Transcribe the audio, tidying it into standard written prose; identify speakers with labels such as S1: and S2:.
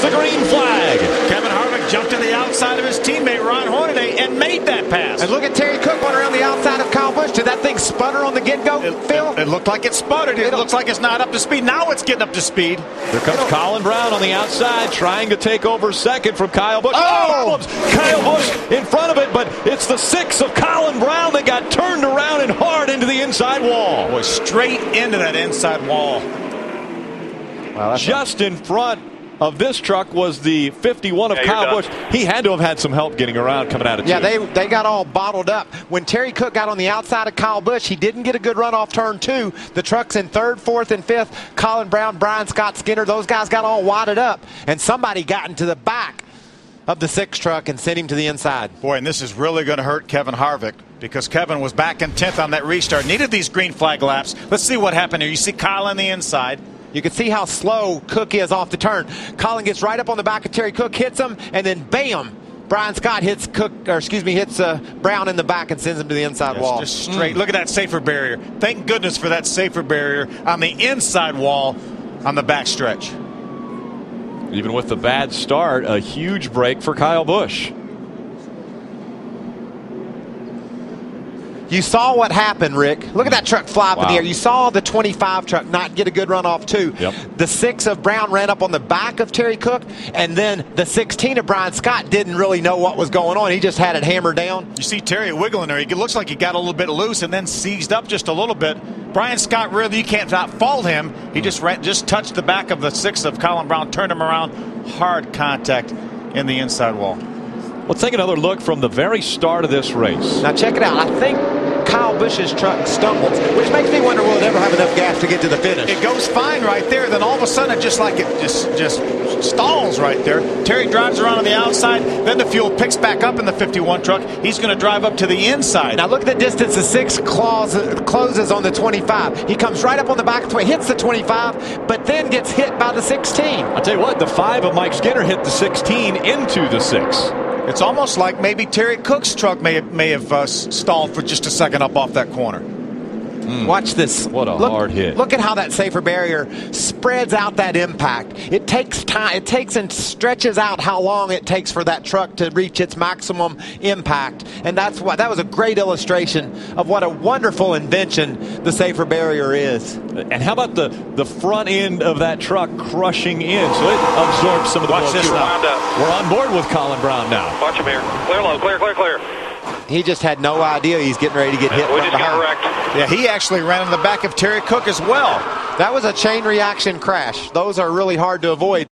S1: the green flag.
S2: Kevin Harvick jumped to the outside of his teammate Ron Hornaday and made that pass.
S3: And look at Terry Cook going around the outside of Kyle Busch. Did that thing sputter on the get-go, Phil?
S2: It looked like it sputtered. It looks like it's not up to speed. Now it's getting up to speed.
S1: Here comes Colin Braun on the outside, trying to take over second from Kyle Busch.
S3: Oh!
S1: Kyle Busch in front of it, but it's the 6 of Colin Braun that got turned around and hard into the inside wall.
S2: Boy, straight into that inside wall.
S3: Wow,
S1: just in front of this truck was the 51 of Kyle Busch. He had to have had some help getting around coming out of two.
S3: Yeah, they got all bottled up. When Terry Cook got on the outside of Kyle Busch, he didn't get a good run off turn 2. The trucks in 3rd, 4th, and 5th. Colin Braun, Brian Scott Skinner, those guys got all wadded up. And somebody got into the back of the 6 truck and sent him to the inside.
S2: Boy, and this is really going to hurt Kevin Harvick because Kevin was back in 10th on that restart. Needed these green flag laps. Let's see what happened here. You see Kyle on the inside.
S3: You can see how slow Cook is off the turn. Colin gets right up on the back of Terry Cook, hits him, and then bam, Brian Scott hits Brown in the back and sends him to the inside wall.
S2: Just straight. Look at that safer barrier. Thank goodness for that safer barrier on the inside wall on the back stretch.
S1: Even with the bad start, a huge break for Kyle Busch.
S3: You saw what happened, Rick. Look at that truck fly up in the air. You saw the 25 truck not get a good run off, too.
S1: Yep.
S3: The 6 of Brown ran up on the back of Terry Cook, and then the 16 of Brian Scott didn't really know what was going on. He just had it hammered down.
S2: You see Terry wiggling there. It looks like he got a little bit loose and then seized up just a little bit. Brian Scott, really, you can't fault him. He just touched the back of the 6 of Colin Braun, turned him around. Hard contact in the inside wall.
S1: Let's take another look from the very start of this race.
S3: Now check it out. I think Kyle Busch's truck stumbles, which makes me wonder, will it ever have enough gas to get to the finish?
S2: It goes fine right there. Then all of a sudden, it just stalls right there. Terry drives around on the outside. Then the fuel picks back up in the 51 truck. He's going to drive up to the inside.
S3: Now look at the distance. The 6 closes on the 25. He comes right up on the back of the 20, hits the 25, but then gets hit by the 16.
S1: I'll tell you what, the 5 of Mike Skinner hit the 16 into the 6.
S2: It's almost like maybe Terry Cook's truck may have stalled for just a second up off that corner.
S3: Watch this.
S1: What a hard hit.
S3: Look at how that safer barrier spreads out that impact. It takes time. It takes and stretches out how long it takes for that truck to reach its maximum impact. And that was a great illustration of what a wonderful invention the safer barrier is.
S1: And how about the front end of that truck crushing in? So it absorbs some of the blow.
S2: Watch this now.
S1: We're on board with Colin Braun now.
S4: Watch him here. Clear low. Clear, clear, clear.
S3: He just had no idea he's getting ready to get hit.
S4: We just got wrecked.
S2: Yeah, he actually ran in the back of Terry Cook as well.
S3: That was a chain reaction crash. Those are really hard to avoid.